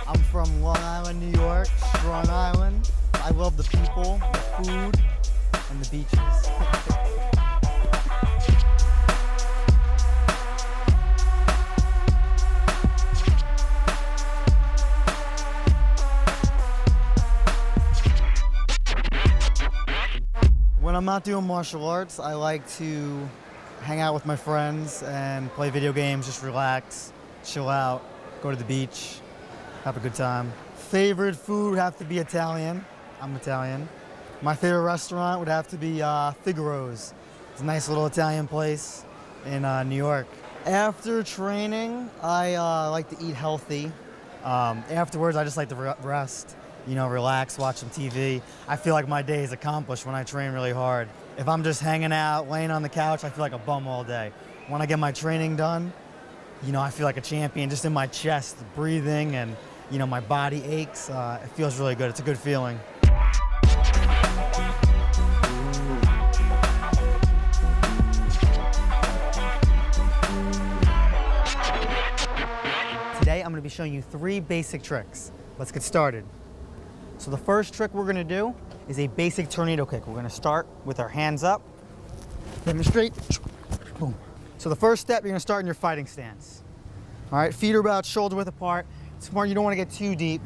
I'm from Long Island, New York, Strong Island. I love the people, the food, and the beaches. When I'm not doing martial arts, I like to hang out with my friends and play video games, just relax, chill out, go to the beach, have a good time. Favorite food would have to be Italian. I'm Italian. My favorite restaurant would have to be Figaro's. It's a nice little Italian place in New York. After training, I like to eat healthy. Afterwards, I just like to rest, you know, relax, watch some TV. I feel like my day is accomplished when I train really hard. If I'm just hanging out, laying on the couch, I feel like a bum all day. When I get my training done, you know, I feel like a champion just in my chest, breathing, and, you know, my body aches. It feels really good. It's a good feeling. Today, I'm going to be showing you 3 basic tricks. Let's get started. So the first trick we're going to do is a basic tornado kick. We're going to start with our hands up, demonstrate, boom. So the first step, you're going to start in your fighting stance. All right, feet are about shoulder width apart. It's important, you don't want to get too deep.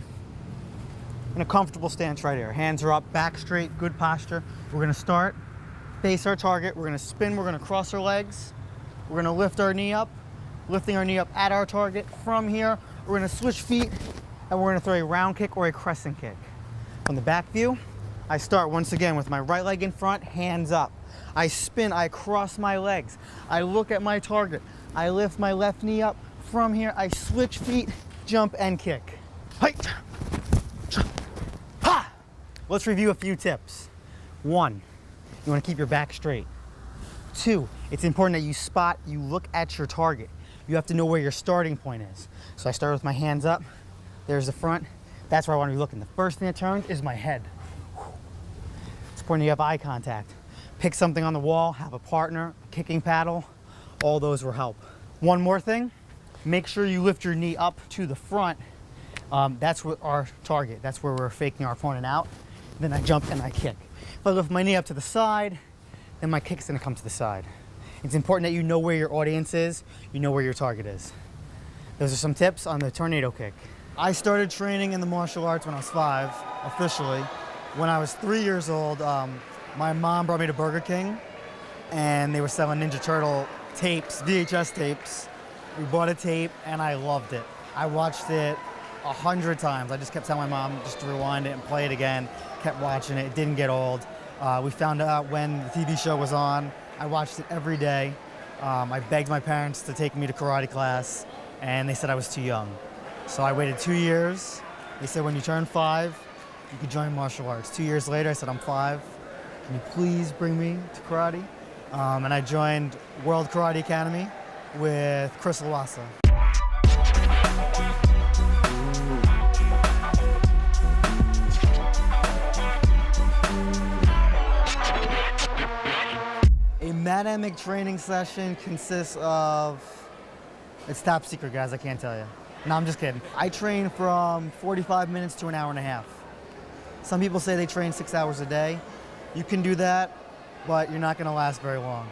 In a comfortable stance right here. Hands are up, back straight, good posture. We're going to start, face our target. We're going to spin, we're going to cross our legs. We're going to lift our knee up, lifting our knee up at our target. From here, we're going to switch feet, and we're going to throw a round kick or a crescent kick. From the back view, I start once again with my right leg in front, hands up. I spin, I cross my legs. I look at my target. I lift my left knee up. From here, I switch feet, jump, and kick. Let's review a few tips. 1, you want to keep your back straight. 2, it's important that you spot, you look at your target. You have to know where your starting point is. So I start with my hands up. There's the front. That's where I want to be looking. The first thing that turns is my head. It's important you have eye contact. Pick something on the wall, have a partner, a kicking paddle. All those will help. One more thing, make sure you lift your knee up to the front. That's what our target. That's where we're faking our opponent out. Then I jump and I kick. If I lift my knee up to the side, then my kick's gonna come to the side. It's important that you know where your audience is, you know where your target is. Those are some tips on the tornado kick. I started training in the martial arts when I was 5, officially. When I was 3 years old, my mom brought me to Burger King, and they were selling Ninja Turtle tapes, VHS tapes. We bought a tape, and I loved it. I watched it 100 times. I just kept telling my mom just to rewind it and play it again. Kept watching it. It didn't get old. We found out when the TV show was on. I watched it every day. I begged my parents to take me to karate class, and they said I was too young. So I waited 2 years. They said when you turn 5, you could join martial arts. 2 years later, I said, I'm 5. Can you please bring me to karate? And I joined World Karate Academy with Chris Lawassa. A Madamic training session consists of, it's top secret, guys, I can't tell you. No, I'm just kidding. I train from 45 minutes to an hour and a half. Some people say they train 6 hours a day. You can do that, but you're not gonna last very long.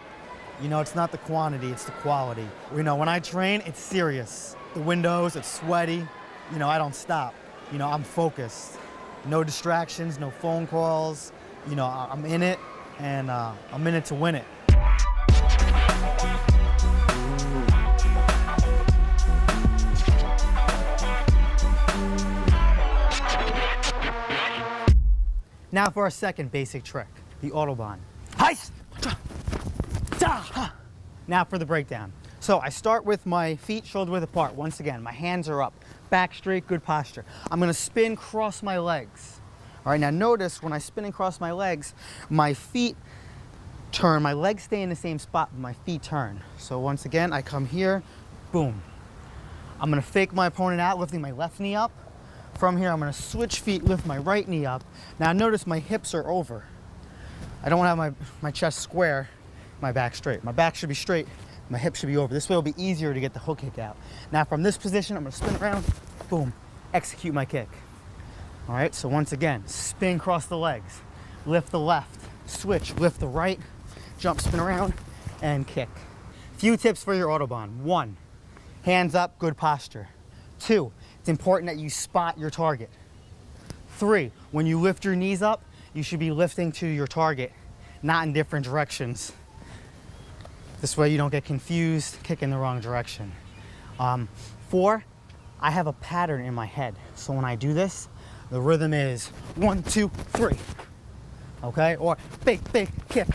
You know, it's not the quantity, it's the quality. You know, when I train, it's serious. The windows, it's sweaty. You know, I don't stop. You know, I'm focused. No distractions, no phone calls. You know, I'm in it, and I'm in it to win it. Now for our second basic trick, the Autobahn. Now for the breakdown. So I start with my feet shoulder width apart. Once again, my hands are up, back straight, good posture. I'm gonna spin, cross my legs. All right, now notice when I spin and cross my legs, my feet turn, my legs stay in the same spot, but my feet turn. So once again, I come here, boom. I'm gonna fake my opponent out, lifting my left knee up. From here, I'm gonna switch feet, lift my right knee up. Now notice my hips are over. I don't wanna have my chest square, my back straight. My back should be straight, my hips should be over. This way it'll be easier to get the hook kick out. Now from this position, I'm gonna spin around, boom, execute my kick. All right, so once again, spin across the legs, lift the left, switch, lift the right, jump, spin around, and kick. Few tips for your Autobahn. 1, hands up, good posture. 2, it's important that you spot your target. 3, when you lift your knees up, you should be lifting to your target, not in different directions. This way you don't get confused, kick in the wrong direction. 4, I have a pattern in my head. So when I do this, the rhythm is 1, 2, 3. Okay, or big kick.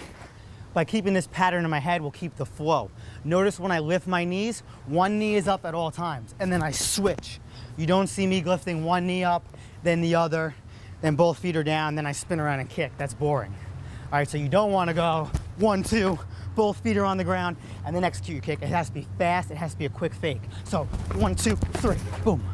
By keeping this pattern in my head, we'll keep the flow. Notice when I lift my knees, one knee is up at all times, and then I switch. You don't see me lifting one knee up, then the other, then both feet are down, then I spin around and kick. That's boring. All right, so you don't want to go 1, 2, both feet are on the ground, and then execute your kick. It has to be fast, it has to be a quick fake. So 1, 2, 3, boom.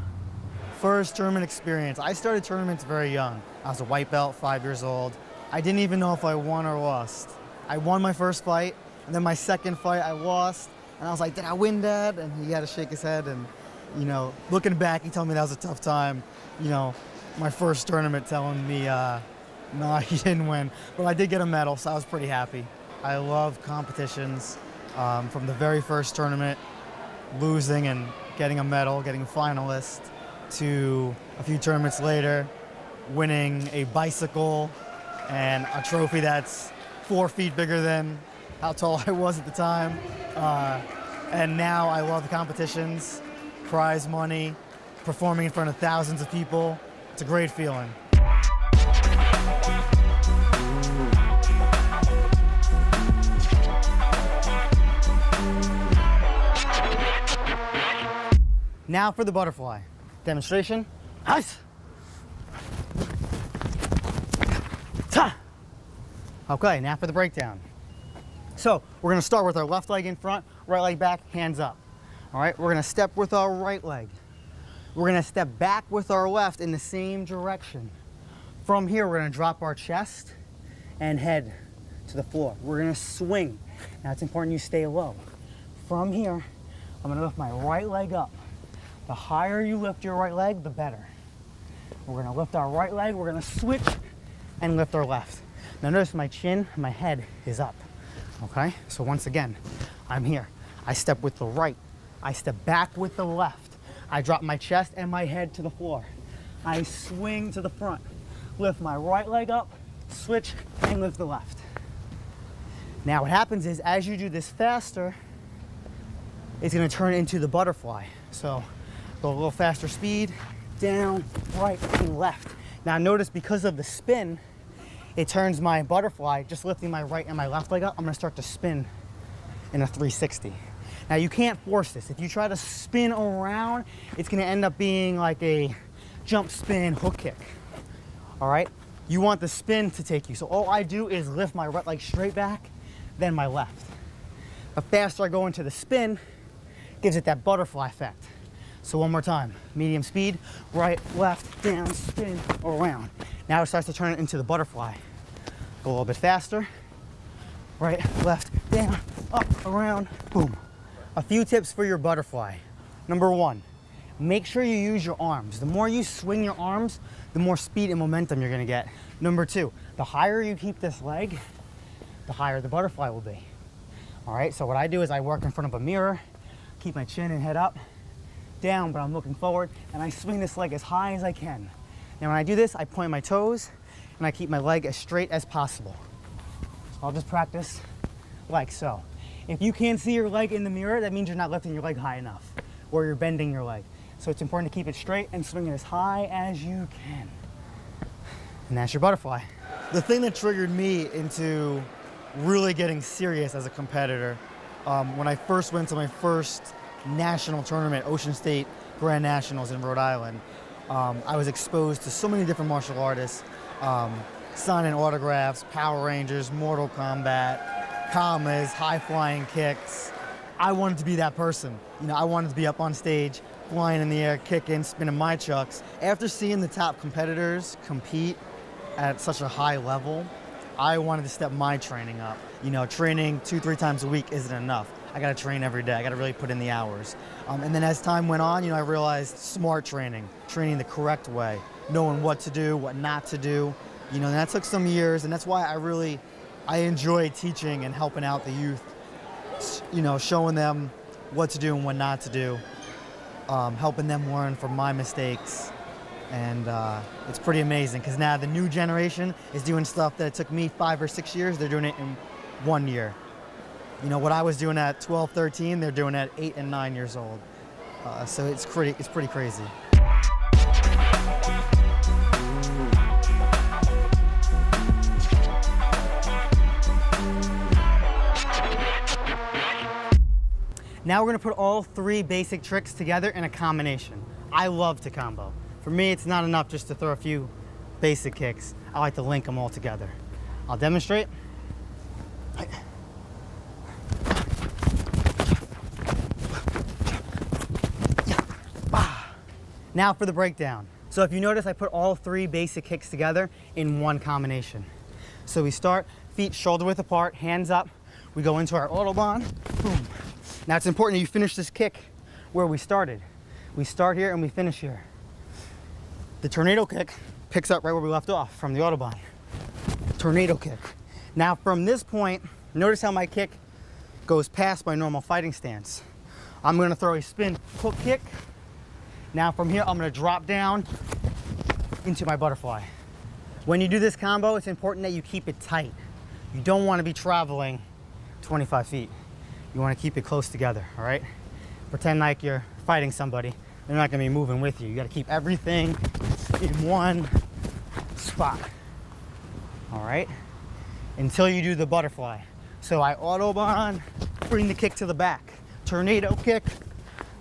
First tournament experience. I started tournaments very young. I was a white belt, 5 years old. I didn't even know if I won or lost. I won my first fight, and then my second fight I lost, and I was like, did I win, Dad? And he had to shake his head, and you know, looking back, he told me that was a tough time. You know, my first tournament telling me, no, he didn't win. But I did get a medal, so I was pretty happy. I love competitions. From the very first tournament, losing and getting a medal, getting a finalist, to a few tournaments later, winning a bicycle and a trophy that's 4 feet bigger than how tall I was at the time. And now I love the competitions, prize money, performing in front of thousands of people. It's a great feeling. Now for the butterfly. Demonstration. Nice. Okay, now for the breakdown. So we're gonna start with our left leg in front, right leg back, hands up. All right, we're gonna step with our right leg. We're gonna step back with our left in the same direction. From here, we're gonna drop our chest and head to the floor. We're gonna swing. Now it's important you stay low. From here, I'm gonna lift my right leg up. The higher you lift your right leg, the better. We're gonna lift our right leg, we're gonna switch and lift our left. Now notice my chin, my head is up, okay? So once again, I'm here. I step with the right, I step back with the left. I drop my chest and my head to the floor. I swing to the front, lift my right leg up, switch, and lift the left. Now what happens is, as you do this faster, it's gonna turn into the butterfly. So go a little faster speed, down, right, and left. Now notice, because of the spin, it turns my butterfly, just lifting my right and my left leg up, I'm gonna start to spin in a 360. Now you can't force this. If you try to spin around, it's gonna end up being like a jump, spin, hook kick. All right? You want the spin to take you. So all I do is lift my right leg straight back, then my left. The faster I go into the spin, gives it that butterfly effect. So one more time, medium speed, right, left, down, spin, around. Now it starts to turn it into the butterfly. Go a little bit faster, right, left, down, up, around, boom. A few tips for your butterfly. Number 1, make sure you use your arms. The more you swing your arms, the more speed and momentum you're gonna get. Number 2, the higher you keep this leg, the higher the butterfly will be. All right, so what I do is I work in front of a mirror, keep my chin and head up, down, but I'm looking forward, and I swing this leg as high as I can. Now when I do this, I point my toes, and I keep my leg as straight as possible. So I'll just practice like so. If you can't see your leg in the mirror, that means you're not lifting your leg high enough, or you're bending your leg. So it's important to keep it straight and swing it as high as you can. And that's your butterfly. The thing that triggered me into really getting serious as a competitor, when I first went to my first national tournament, Ocean State Grand Nationals in Rhode Island, I was exposed to so many different martial artists, signing autographs, Power Rangers, Mortal Kombat, kamas, high-flying kicks. I wanted to be that person. You know, I wanted to be up on stage, flying in the air, kicking, spinning my chucks. After seeing the top competitors compete at such a high level, I wanted to step my training up. You know, training 2-3 times a week isn't enough. I gotta train every day. I gotta really put in the hours. And then as time went on, I realized smart training the correct way, knowing what to do, what not to do. And that took some years, and that's why I enjoy teaching and helping out the youth, showing them what to do and what not to do, helping them learn from my mistakes. And it's pretty amazing because now the new generation is doing stuff that it took me 5 or 6 years. They're doing it in 1 year. What I was doing at 12, 13, they're doing at 8 and 9 years old. So it's pretty crazy. Now we're gonna put all 3 basic tricks together in a combination. I love to combo. For me, it's not enough just to throw a few basic kicks. I like to link them all together. I'll demonstrate. Now for the breakdown. So if you notice, I put all 3 basic kicks together in one combination. So we start feet shoulder width apart, hands up. We go into our Autobahn, boom. Now it's important that you finish this kick where we started. We start here and we finish here. The tornado kick picks up right where we left off from the Autobahn. Tornado kick. Now from this point, notice how my kick goes past my normal fighting stance. I'm gonna throw a spin hook kick. Now from here, I'm gonna drop down into my butterfly. When you do this combo, it's important that you keep it tight. You don't wanna be traveling 25 feet. You wanna keep it close together, all right? Pretend like you're fighting somebody. They're not gonna be moving with you. You gotta keep everything in one spot, all right? Until you do the butterfly. So I Autobahn, bring the kick to the back. Tornado kick,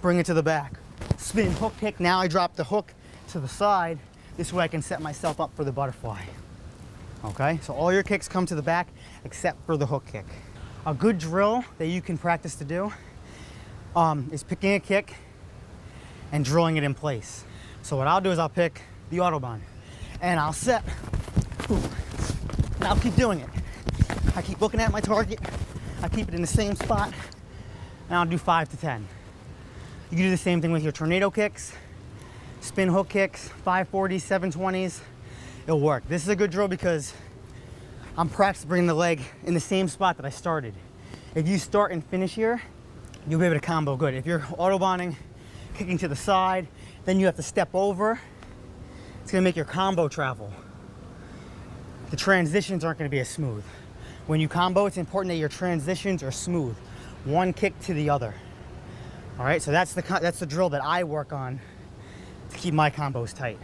bring it to the back. Spin hook kick, now I drop the hook to the side. This way I can set myself up for the butterfly. Okay, so all your kicks come to the back except for the hook kick. A good drill that you can practice to do is picking a kick and drilling it in place. So what I'll do is I'll pick the Autobahn and I'll set, boom, and I'll keep doing it. I keep looking at my target, I keep it in the same spot, and I'll do 5 to 10. You can do the same thing with your tornado kicks, spin hook kicks, 540s, 720s. It'll work. This is a good drill because I'm practicing bringing the leg in the same spot that I started. If you start and finish here, you'll be able to combo good. If you're Autobahning, kicking to the side, then you have to step over, it's gonna make your combo travel. The transitions aren't gonna be as smooth. When you combo, it's important that your transitions are smooth. One kick to the other. All right, so that's the drill that I work on to keep my combos tight.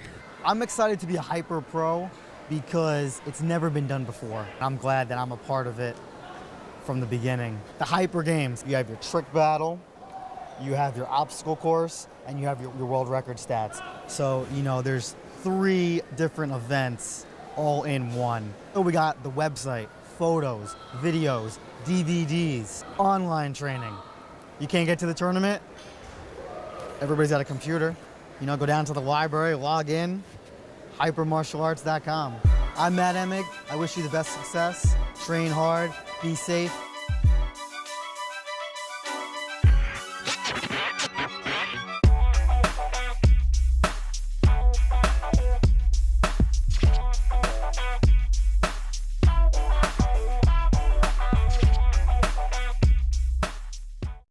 I'm excited to be a hyper pro because it's never been done before. I'm glad that I'm a part of it from the beginning. The hyper games, you have your trick battle, you have your obstacle course, and you have your world record stats. So, there's 3 different events all in one. So we got the website, photos, videos, DVDs, online training. You can't get to the tournament? Everybody's got a computer. Go down to the library, log in, hypermartialarts.com. I'm Matt Emig. I wish you the best success. Train hard, be safe,